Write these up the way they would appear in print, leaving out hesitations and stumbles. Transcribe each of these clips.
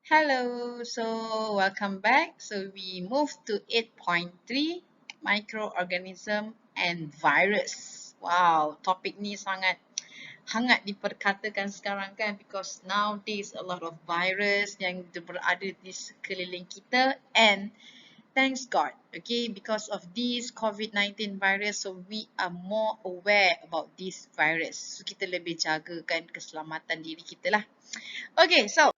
Hello, so welcome back. So we move to 8.3 microorganism and virus. Wow, topik ni sangat hangat diperkatakan sekarang kan because nowadays a lot of virus yang berada di sekeliling kita and thanks God, okay, because of this COVID-19 virus, so we are more aware about this virus. So kita lebih jagakan keselamatan diri kita lah. Okay, so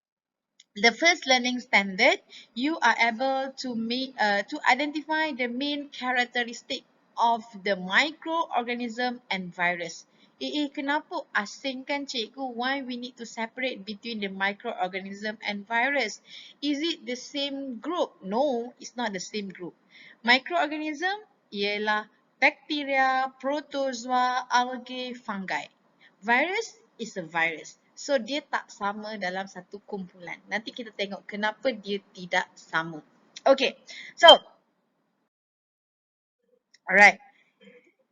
the first learning standard, you are able to identify the main characteristic of the microorganism and virus. Kenapa asingkan cikgu? Why we need to separate between the microorganism and virus? Is it the same group? No, it's not the same group. Microorganism ialah bacteria, protozoa, algae, fungi. Virus is a virus. So, dia tak sama dalam satu kumpulan. Nanti kita tengok kenapa dia tidak sama. Okay, so, alright.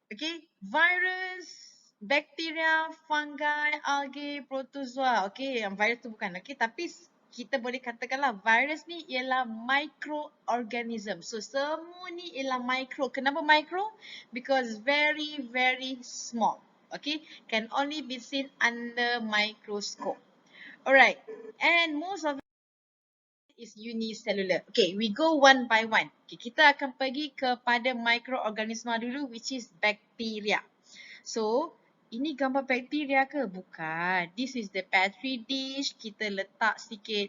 Okay, virus, bacteria, fungi, algae, protozoa. Okay, yang virus tu bukan. Okay, tapi kita boleh katakanlah virus ni ialah microorganism. So, semua ni ialah micro. Kenapa micro? Because very, very small. Okay, can only be seen under microscope. Alright, and most of it is unicellular. Okay, we go one by one. Okay, kita akan pergi kepada microorganism dulu, which is bacteria. So, ini gambar bacteria ke? Bukan. This is the petri dish. Kita letak sikit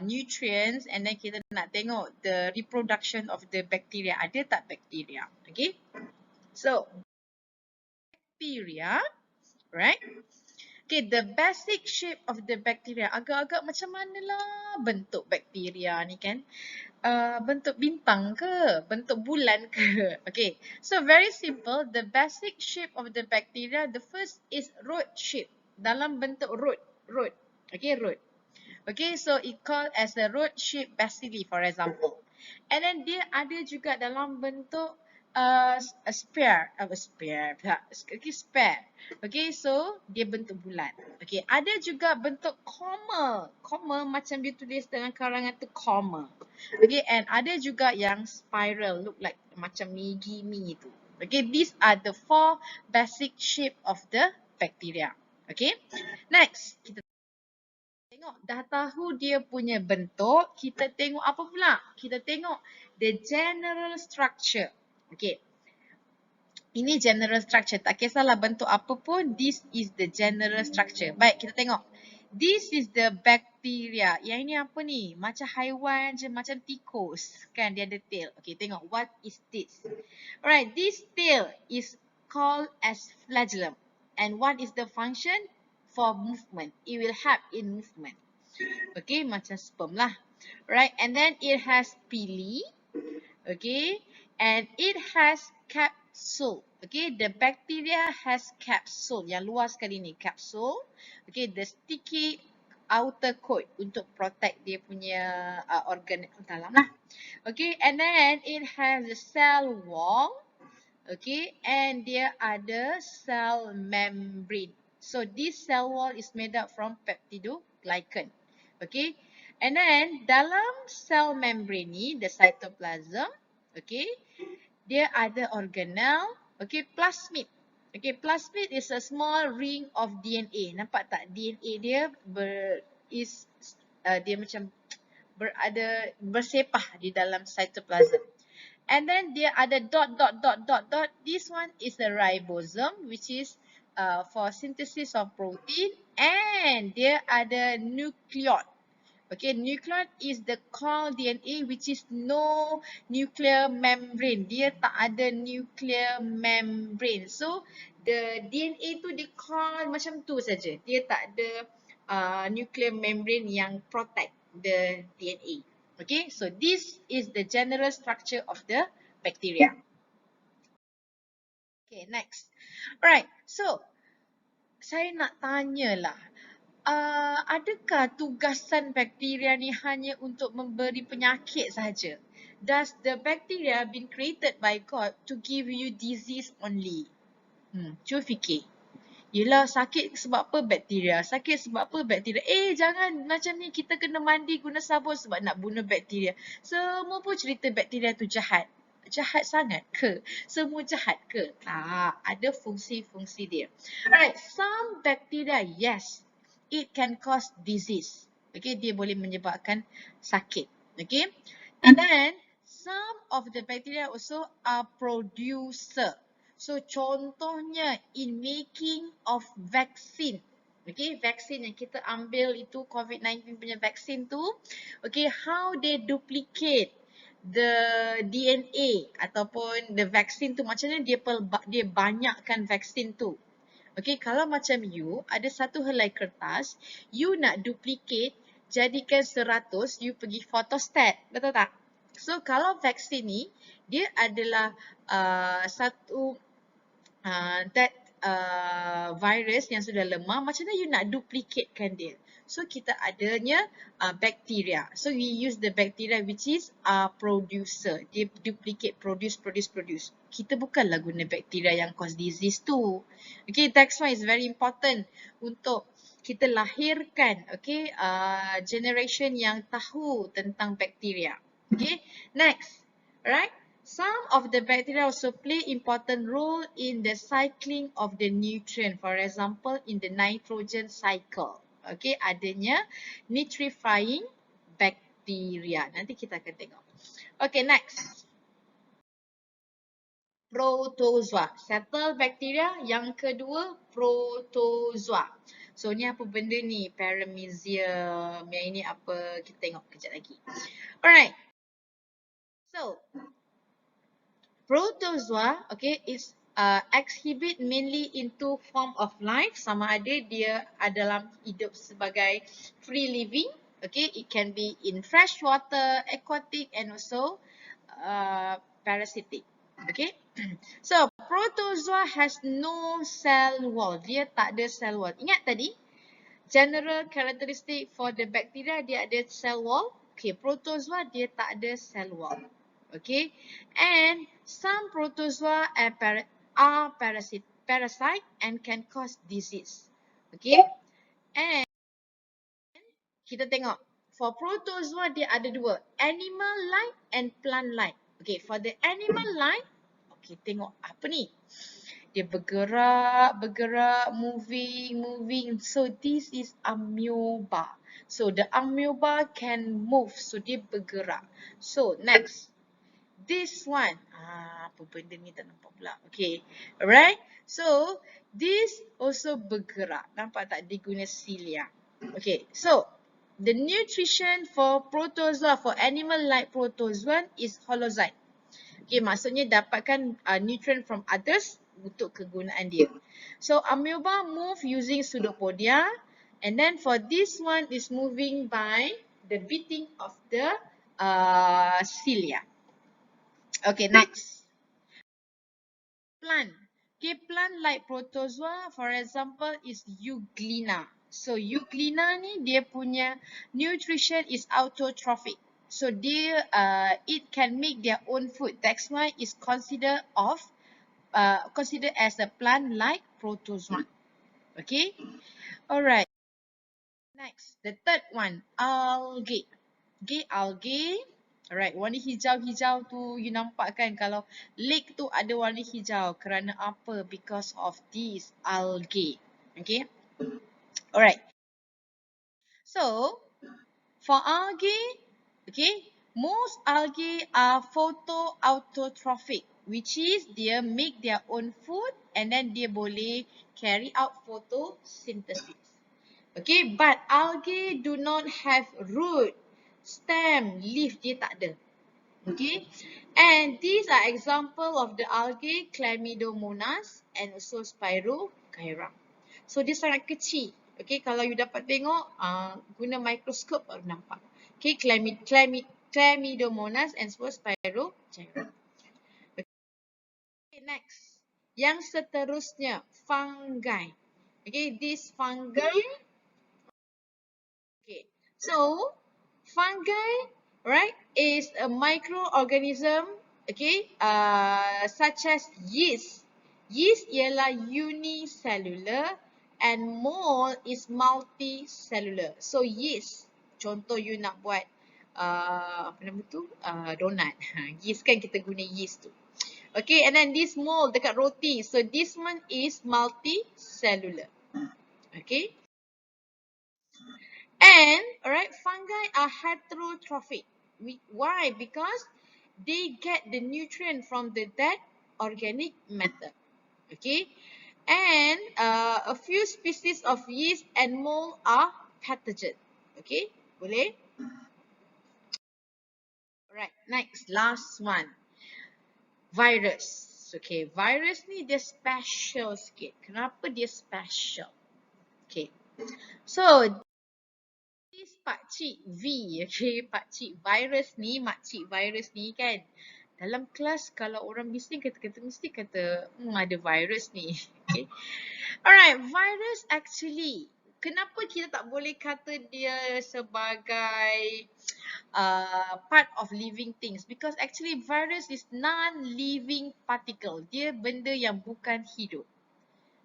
nutrients and then kita nak tengok the reproduction of the bacteria. Ada tak bacteria? Okay. So, bacteria, right? Okay, the basic shape of the bacteria. Agak-agak macam manalah bentuk bakteria ni kan? Bentuk bintang ke? Bentuk bulan ke? Okay, so very simple. The basic shape of the bacteria, the first is root shape. Dalam bentuk root. Okay, root. Okay, so it called as a root shape bacilli for example. And then dia ada juga dalam bentuk spare. Okay, so dia bentuk bulat. Okay, ada juga bentuk comma. Comma macam dia tulis dengan karangan tu comma. Okay, and ada juga yang spiral, look like macam migi-mi tu. Okay, these are the 4 basic shape of the bacteria. Okay, next kita tengok dah tahu dia punya bentuk, kita tengok apa pula? Kita tengok the general structure. Okay. Ini general structure. Tak kisahlah bentuk apa pun, this is the general structure. Baik, kita tengok. This is the bacteria. Yang ini apa ni? Macam haiwan je, macam tikus. Kan dia ada tail. Okay, tengok what is this. Alright, this tail is called as flagellum. And what is the function? For movement. It will help in movement. Okay, macam sperm lah. Right, and then it has pili. Okay, and it has capsule. Okay, the bacteria has capsule. Yang luar sekali ni, capsule. Okay, the sticky outer coat untuk protect dia punya organ dalam lah. Okay, and then it has a cell wall. Okay, and there ada cell membrane. So this cell wall is made up from peptidoglycan. Okay, and then dalam cell membrane ni, the cytoplasm, okay, dia ada organelle, okay, plasmid. Okay, plasmid is a small ring of DNA. Nampak tak? DNA dia dia macam bersepah di dalam cytoplasm. And then dia ada dot. This one is the ribosome, which is for synthesis of protein. And dia ada nucleus. Okay, nucleus is the core DNA which is no nuclear membrane. Dia tak ada nuclear membrane. So, the DNA tu dia core macam tu saja. Dia tak ada nuclear membrane yang protect the DNA. Okay, so this is the general structure of the bacteria. Okay, next. Alright, so saya nak tanyalah. Adakah tugasan bakteria ni hanya untuk memberi penyakit saja? Does the bacteria been created by God to give you disease only? Cuba fikir. Yelah, sakit sebab apa? Bakteria. Sakit sebab apa? Bakteria. Jangan macam ni, kita kena mandi guna sabun sebab nak bunuh bakteria. Semua pun cerita bakteria tu jahat. Jahat sangat ke? Semua jahat ke? Tak, ada fungsi-fungsi dia. Alright, some bacteria, yes, it can cause disease. Okay, dia boleh menyebabkan sakit. Okay, and then some of the bacteria also are producer. So, contohnya in making of vaccine. Okay, vaksin yang kita ambil itu COVID-19 punya vaksin tu. Okay, how they duplicate the DNA ataupun the vaksin tu, macam mana dia banyakkan vaksin tu. Okay, kalau macam you ada satu helai kertas, you nak duplicate jadikan 100, you pergi photostat, betul tak? So, kalau vaksin ni, dia adalah satu virus yang sudah lemah, macam mana you nak duplicatekan dia? So, kita adanya bacteria. So, we use the bacteria which is producer. Dia duplicate, produce. Kita bukanlah guna bacteria yang cause disease tu. Okay, that's why it's very important untuk kita lahirkan, okay, generation yang tahu tentang bacteria. Okay, next, right? Some of the bacteria also play important role in the cycling of the nutrient. For example, in the nitrogen cycle. Okay, adanya nitrifying bacteria. Nanti kita akan tengok. Okay, next. Protozoa. Settle bacteria. Yang kedua, protozoa. So, ni apa benda ni? Paramecium. Yang ini apa? Kita tengok kejap lagi. Alright. So, protozoa, okay, is exhibit mainly into form of life. Sama ada dia dalam hidup sebagai free living. Okay, it can be in fresh water, aquatic, and also parasitic. Okay, so protozoa has no cell wall. Dia tak ada cell wall. Ingat tadi, general characteristic for the bacteria dia ada cell wall. Okay, protozoa dia tak ada cell wall. Okay, and some protozoa are parasite and can cause disease. Okay, and kita tengok for protozoa dia ada dua, animal life and plant life. Okay, for the animal life, okay, tengok apa ni? Dia bergerak, moving. So this is amoeba. So the amoeba can move. So dia bergerak. So next. This one, apa benda ni tak nampak pula. Okay, alright. So, this also bergerak. Nampak tak? Dia guna cilia. Okay, so, the nutrition for protozoa, for animal like protozoan is holozoite. Okay, maksudnya dapatkan nutrient from others untuk kegunaan dia. So, amoeba move using pseudopodia. And then for this one is moving by the beating of the cilia. Okay, next. Plant. Okay, plant like protozoa, for example, is euglena. So, euglena ni dia punya nutrition is autotrophic. So, dia it can make their own food. That's why it's considered as a plant like protozoa. Okay, alright. Next, the third one, algae. Okay, algae. Alright, warna hijau-hijau tu you nampak kan kalau lake tu ada warna hijau. Kerana apa? Because of these algae. Okay. Alright. So, for algae, okay, most algae are photoautotrophic, which is dia make their own food and then dia boleh carry out photosynthesis. Okay, but algae do not have root, stem, leaf, dia tak ada. Okay, and these are example of the algae, Chlamydomonas and also Spirogyra. So, dia sangat kecil. Okay, kalau you dapat tengok, guna mikroskop baru nampak. Okay, Chlamydomonas and also Spirogyra. Okay, next. Yang seterusnya, fungi. Okay, this fungi. Okay, so fungi, right, is a microorganism, okay, such as yeast Yeast ialah unicellular and mold is multicellular. So yeast, contoh you nak buat apa nama tu? Donut. Yeast kan kita guna yeast tu. Okay, and then this mold dekat roti. So this one is multicellular. Okay. And, alright, fungi are heterotrophic. Why? Because they get the nutrient from the dead organic matter. Okay. And a few species of yeast and mold are pathogen. Okay. Boleh? Alright, next, last one. Virus. Okay, virus ni dia special sikit. Kenapa dia special? Okay. So, this pakcik V, okay, pakcik virus ni, makcik virus ni kan. Dalam kelas kalau orang bising kata mesti kata ada virus ni. Okay. Alright, virus actually, kenapa kita tak boleh kata dia sebagai part of living things? Because actually virus is non-living particle. Dia benda yang bukan hidup.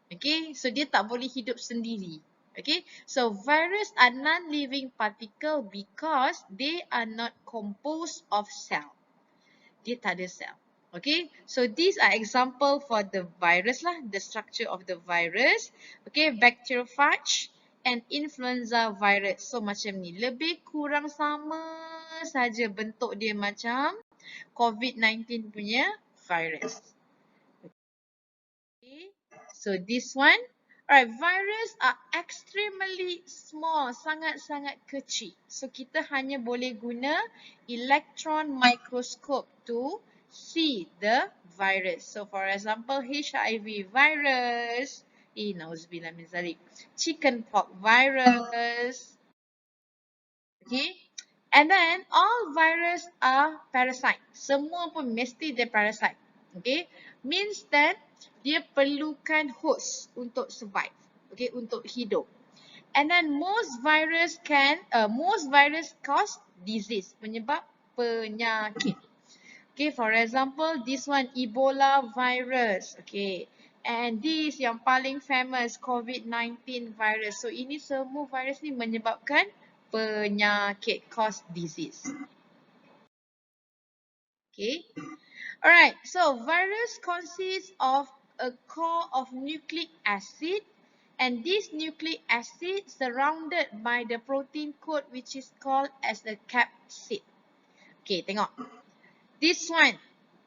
Okay, so dia tak boleh hidup sendiri. Okay, so virus are non-living particle because they are not composed of cell. Dia tak ada cell. Okay, so these are example for the virus lah, the structure of the virus. Okay, bacteriophage and influenza virus. So macam ni, lebih kurang sama saja bentuk dia macam COVID-19 punya virus. Okay, so this one. Alright, virus are extremely small, sangat-sangat kecil. So kita hanya boleh guna electron microscope to see the virus. So for example, HIV virus, nauzubillah min zalik, chickenpox virus. Okay, and then all virus are parasite. Semua pun mesti dia parasite. Okay, means that dia perlukan host untuk survive. Okay, untuk hidup. And then most virus cause disease, penyebab penyakit. Okay, for example, this one Ebola virus. Okay, and this yang paling famous COVID-19 virus. So ini semua virus ni menyebabkan penyakit, cause disease. Okay. Alright, so virus consists of a core of nucleic acid and this nucleic acid surrounded by the protein coat which is called as the capsid. Okay, tengok. This one,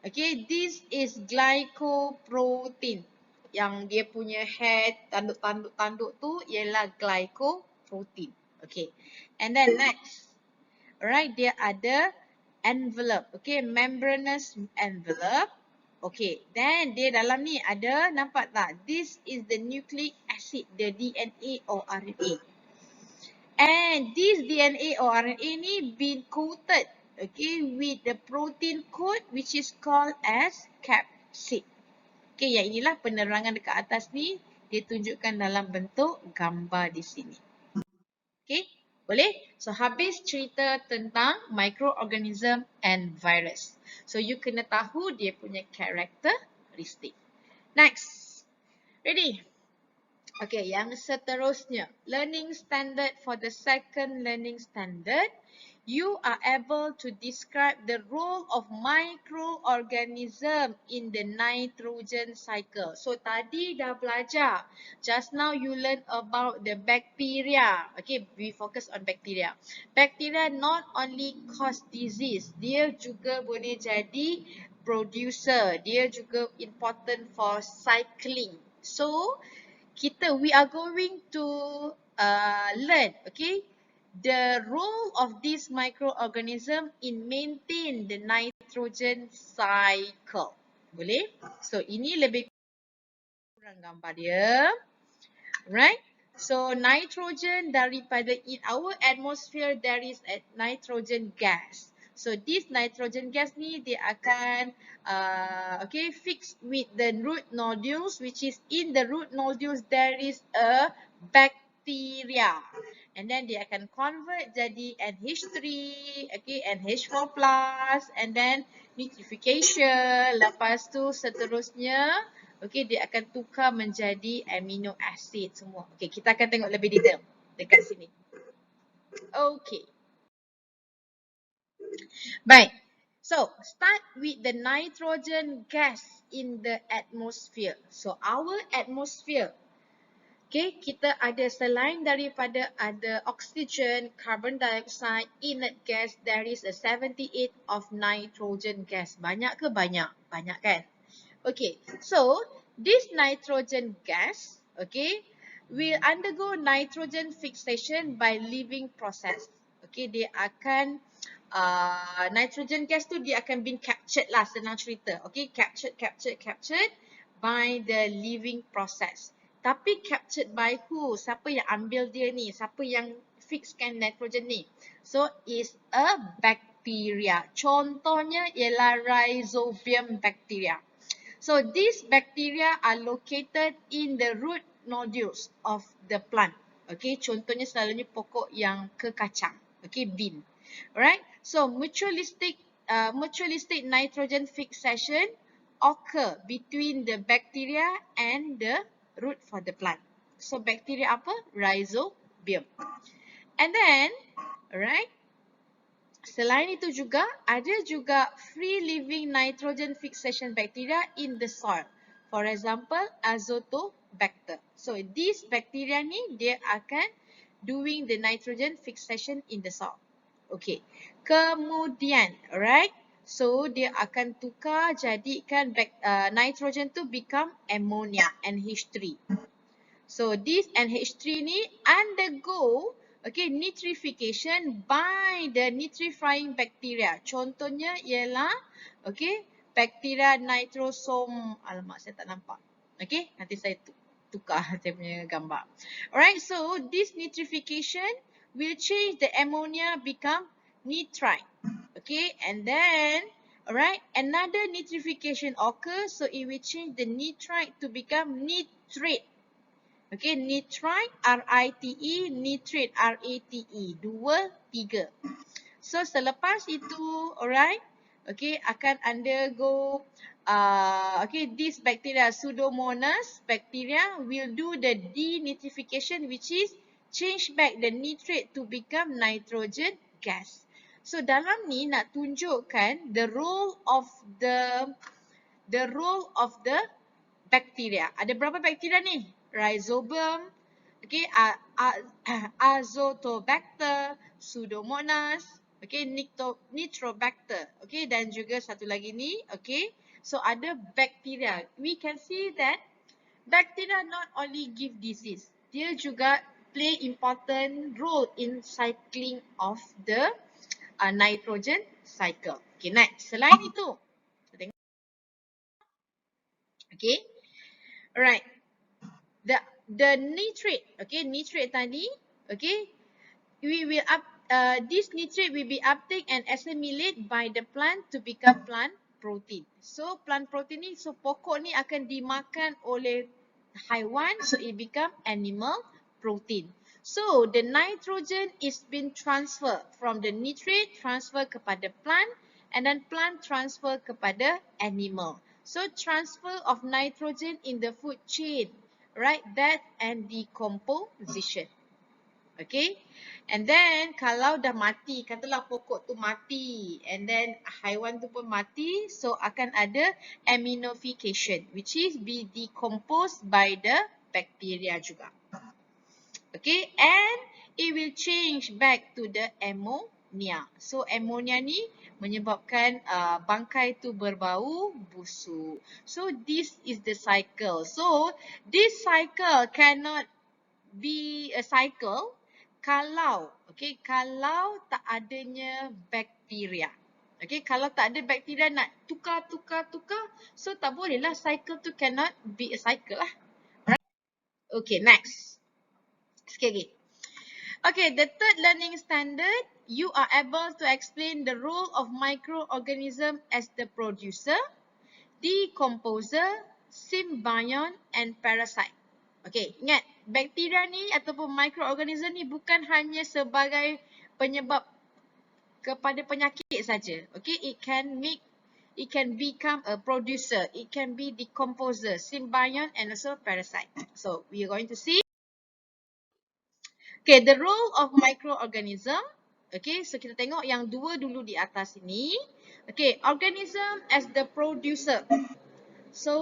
okay, this is glycoprotein. Yang dia punya head, tanduk-tanduk tu ialah glycoprotein. Okay, and then next. Alright, dia ada envelope. Okay, membranous envelope. Okay, then dia dalam ni ada, nampak tak? This is the nucleic acid, the DNA or RNA. And this DNA or RNA ni been coated, okay, with the protein coat which is called as capsid. Okay, yang inilah penerangan dekat atas ni, dia tunjukkan dalam bentuk gambar di sini. Okay. Boleh? So, habis cerita tentang microorganism and virus. So, you kena tahu dia punya karakteristik. Next. Ready? Okay, yang seterusnya. Learning standard for the second learning standard. You are able to describe the role of microorganism in the nitrogen cycle. So, tadi dah belajar. Just now you learn about the bacteria. Okay, we focus on bacteria. Bacteria not only cause disease, dia juga boleh jadi producer. Dia juga important for cycling. So, we are going to learn, okay, the role of this microorganism in maintain the nitrogen cycle. Boleh? So, ini lebih kurang gambar dia. Right? So, nitrogen daripada in our atmosphere, there is a nitrogen gas. So, this nitrogen gas ni, dia akan okay, fix with the root nodules, which is in the root nodules, there is a bacteria. And then dia akan convert jadi NH3, okay, NH4+, and then nitrification. Lepas tu seterusnya, okay, dia akan tukar menjadi amino acid semua. Okay, kita akan tengok lebih detail dekat sini. Okay. Baik. So, start with the nitrogen gas in the atmosphere. So, our atmosphere, okay, kita ada selain daripada ada oxygen, carbon dioxide, inert gas, there is a 78 of nitrogen gas. Banyak ke banyak? Banyak kan? Okay, so this nitrogen gas, okay, will undergo nitrogen fixation by living process. Okay, dia akan nitrogen gas tu dia akan being captured lah, senang cerita. Okay, captured by the living process. Tapi captured by who? Siapa yang ambil dia ni? Siapa yang fixkan nitrogen ni? So, is a bacteria. Contohnya ialah rhizobium bacteria. So, these bacteria are located in the root nodules of the plant. Okay, contohnya selalunya pokok yang kekacang. Okay, bean. Alright, so mutualistic nitrogen fixation occur between the bacteria and the root for the plant. So, bacteria apa? Rhizobium. And then, alright, selain itu juga, ada juga free living nitrogen fixation bacteria in the soil. For example, azotobacter. So, this bacteria ni, dia akan doing the nitrogen fixation in the soil. Okay. Kemudian, alright. So, dia akan tukar jadikan nitrogen tu become ammonia, NH3. So, this NH3 ni undergo, okay, nitrification by the nitrifying bacteria. Contohnya ialah, okay, bacteria nitrosom. Alamak, saya tak nampak. Okay, nanti saya tukar saya punya gambar. Alright, so this nitrification will change the ammonia become nitrite. Okay, and then, alright, another nitrification occurs, so it will change the nitrite to become nitrate. Okay, nitrite, R-I-T-E, nitrate, R-A-T-E. 2, 3. So, selepas itu, alright, okay, akan undergo, okay, this bacteria, Pseudomonas bacteria will do the denitrification, which is change back the nitrate to become nitrogen gas. So, dalam ni nak tunjukkan the role of the bacteria. Ada berapa bacteria ni? Rhizobium, okay, azotobacter, Pseudomonas, okay, nitrobacter, okay, dan juga satu lagi ni, okay. So, ada bacteria. We can see that bacteria not only give disease, dia juga play important role in cycling of the nitrogen cycle. Okay, next. Selain itu, okay, alright. The nitrate, okay, nitrate tadi, okay, this nitrate will be uptake and assimilate by the plant to become plant protein. So, plant protein ni, so pokok ni akan dimakan oleh haiwan, so it become animal protein. So, the nitrogen is been transferred from the nitrate transfer kepada plant and then plant transfer kepada animal. So, transfer of nitrogen in the food chain, right, that and decomposition. Okay, and then kalau dah mati, katalah pokok tu mati and then haiwan tu pun mati, so akan ada aminification, which is be decomposed by the bacteria juga. Okay, and it will change back to the ammonia. So, ammonia ni menyebabkan bangkai tu berbau busuk. So, this is the cycle. So, this cycle cannot be a cycle kalau, okay, kalau tak adanya bakteria. Okay, kalau tak ada bakteria nak tukar, so tak boleh lah, cycle tu cannot be a cycle lah. Right? Okay, next. Sikit lagi. Okay, the third learning standard, you are able to explain the role of microorganism as the producer, decomposer, symbiont and parasite. Okay, ingat, bakteria ni ataupun microorganism ni bukan hanya sebagai penyebab kepada penyakit saja. Okay, it can it can become a producer, it can be decomposer, symbiont and also parasite. So we are going to see. Okay, the role of microorganism. Okay, so kita tengok yang dua dulu di atas ini. Okay, organism as the producer. So,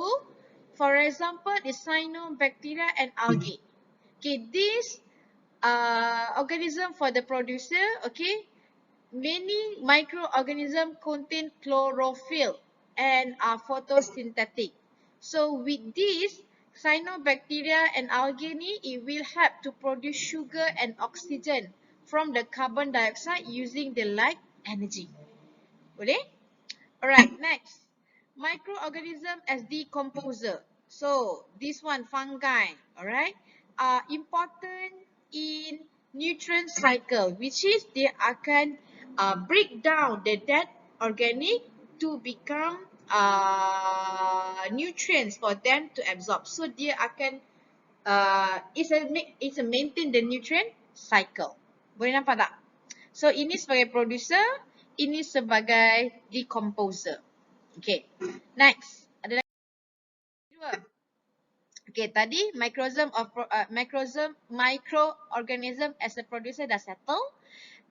for example, is cyanobacteria and algae. Okay, this organism for the producer, okay, many microorganisms contain chlorophyll and are photosynthetic. So with this, cyanobacteria and algae ni, it will help to produce sugar and oxygen from the carbon dioxide using the light energy. Boleh? Alright, next. Microorganism as decomposer. So, this one, fungi, alright, are important in nutrient cycle, which is they akan break down the dead organic to become nutrients for them to absorb. So, dia akan it's a maintain the nutrient cycle. Boleh nampak tak? So, ini sebagai producer, ini sebagai decomposer. Okay, next. Ada lagi dua. Okay, tadi microorganism as a producer dah settle.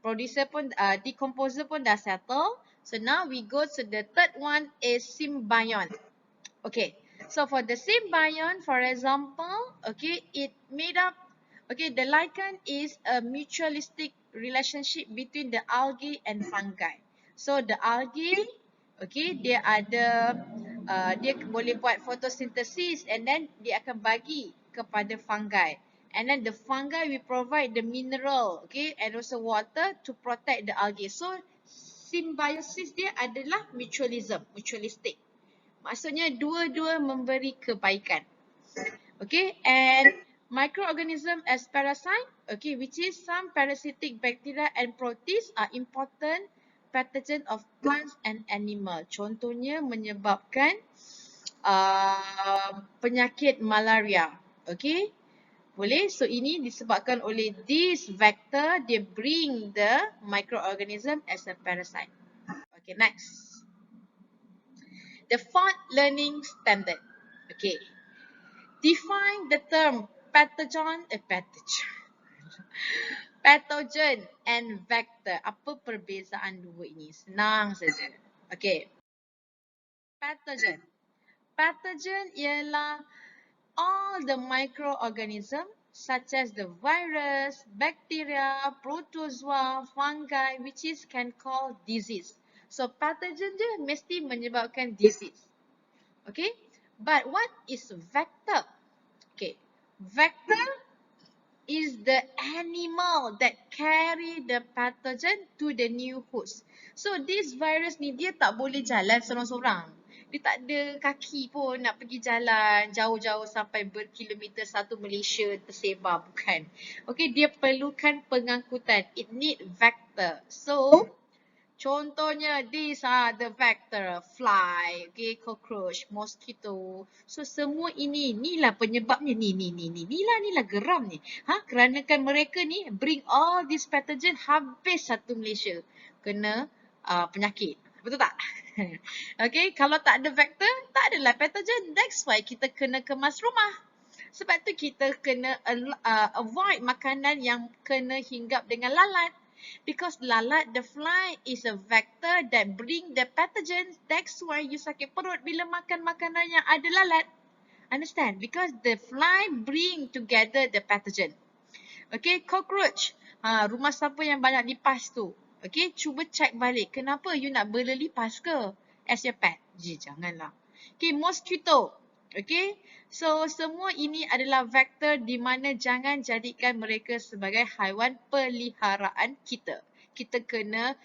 Producer pun, decomposer pun dah settle. So now we go to the third one is symbiont. Okay, so for the symbiont, for example, okay, it made up, okay, the lichen is a mutualistic relationship between the algae and fungi. So the algae, okay, dia ada, dia boleh buat photosynthesis and then dia akan bagi kepada fungi. And then the fungi will provide the mineral, okay, and also water to protect the algae. So symbiosis dia adalah mutualistic. Maksudnya dua-dua memberi kebaikan. Okay, and microorganism as parasite, okay, which is some parasitic bacteria and protists are important pathogen of plants and animal. Contohnya menyebabkan penyakit malaria. Okay, boleh. So ini disebabkan oleh this vector, they bring the microorganism as a parasite. Okay, next. The fourth learning standard. Okay. Define the term pathogen and vector. Apa perbezaan dua ini? Senang saja. Okay. Pathogen. Pathogen ialah all the microorganism such as the virus, bacteria, protozoa, fungi which is can cause disease. So pathogen je mesti menyebabkan disease. Okay, but what is vector? Okay, vector is the animal that carry the pathogen to the new host. So this virus ni dia tak boleh jalan seorang-seorang. Dia tak ada kaki pun nak pergi jalan jauh-jauh sampai berkilometer satu Malaysia tersebar, bukan. Okay, dia perlukan pengangkutan. It need vector. So contohnya, these are the vector, fly, okay, cockroach, mosquito. So, semua ini, inilah penyebabnya, inilah geram ni. Kerana kan mereka ni bring all this pathogen habis satu Malaysia. Kena penyakit. Betul tak? Okay, kalau tak ada vector, tak adalah pathogen. That's why kita kena kemas rumah. Sebab tu kita kena avoid makanan yang kena hinggap dengan lalat. Because lalat, the fly is a vector that bring the pathogens. That's why you sakit perut bila makan makanan yang ada lalat. Understand? Because the fly bring together the pathogen. Okay, cockroach. Rumah siapa yang banyak lipas tu? Okay, cuba check balik. Kenapa you nak bela lipas ke? As your pet? Janganlah. Okay, mosquito. Okay, so semua ini adalah vektor di mana jangan jadikan mereka sebagai haiwan peliharaan kita. Kita kena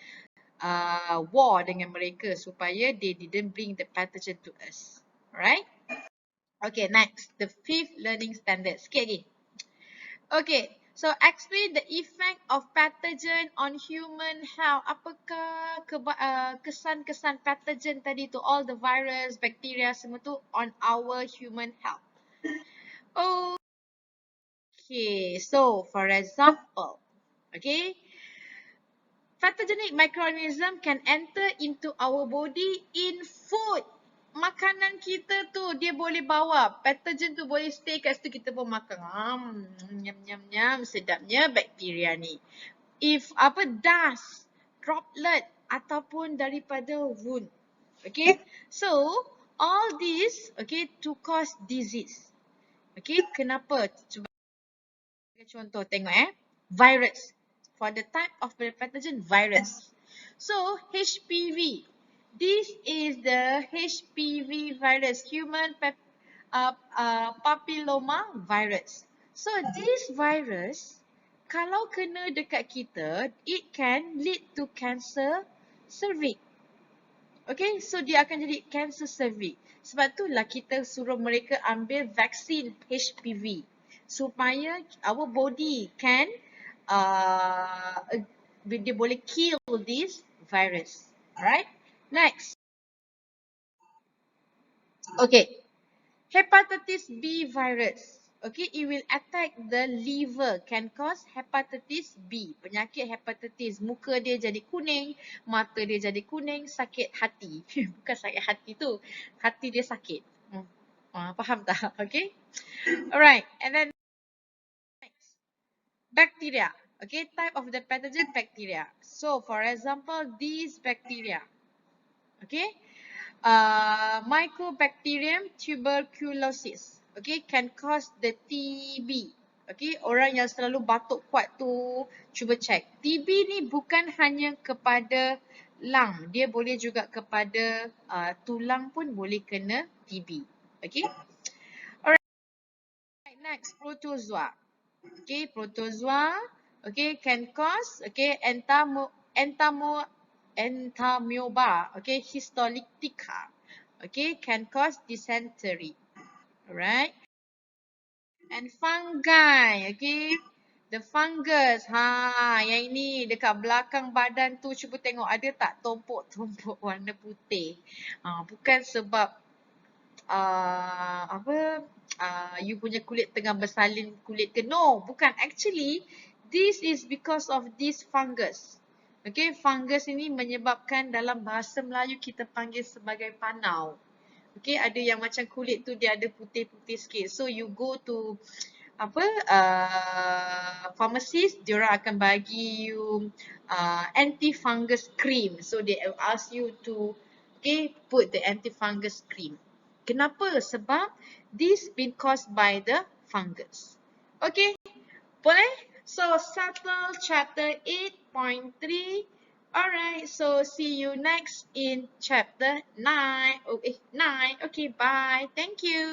war dengan mereka supaya they didn't bring the pathogen to us. Alright? Okay, next. The fifth learning standard. Sikit lagi. Okay, so explain the effect of pathogen on human health. Apakah kesan-kesan pathogen tadi tu, all the virus, bacteria semua tu on our human health. Okay, so for example, okay, Pathogenic microorganism can enter into our body in food. Makanan kita tu dia boleh bawa. Pathogen tu boleh stay kat situ, kita pun makan. Nyam nyam nyam, sedapnya bakteria ni. If dust, droplet ataupun daripada wound. Okay. So all this to cause disease. Okay, kenapa? Cuba contoh tengok virus. For the type of the pathogen, virus. So HPV. This is the HPV virus, human papilloma virus. So this virus, kalau kena dekat kita, it can lead to cancer cervix. Okay, so dia akan jadi cancer cervix. Sebab itulah kita suruh mereka ambil vaksin HPV supaya our body can dia boleh kill this virus. Alright, next. Okay, hepatitis B virus. Okay, it will attack the liver, can cause hepatitis B. Penyakit hepatitis, muka dia jadi kuning, mata dia jadi kuning, sakit hati. Bukan sakit hati tu, hati dia sakit. Faham tak? Okay, alright, and then next, bacteria. Okay, type of the pathogen, bacteria. So for example, these bacteria. Okay, Mycobacterium tuberculosis. Okay, can cause the TB. Okay, orang yang selalu batuk kuat tu, cuba check. TB ni bukan hanya kepada lung, dia boleh juga kepada tulang pun boleh kena TB. Okay. Alright, next, protozoa. Okay, protozoa. Okay, can cause entamoeba. Okay, histolytica. Okay, can cause dysentery. Alright. And fungi. Okay. The fungus. Yang ini dekat belakang badan tu, cuba tengok ada tak tompok-tompok warna putih. Bukan sebab you punya kulit tengah bersalin kulit ke. No, bukan. Actually, this is because of this fungus. Okay, fungus ini menyebabkan dalam bahasa Melayu kita panggil sebagai panau. Okay, ada yang macam kulit tu dia ada putih-putih sikit. So you go to pharmacist, diorang akan bagi you anti-fungus cream. So they ask you to put the anti-fungus cream. Kenapa? Sebab this been caused by the fungus. Okay, boleh? So settle chapter 8.3. Alright, so see you next in chapter 9. 9. Okay, bye. Thank you.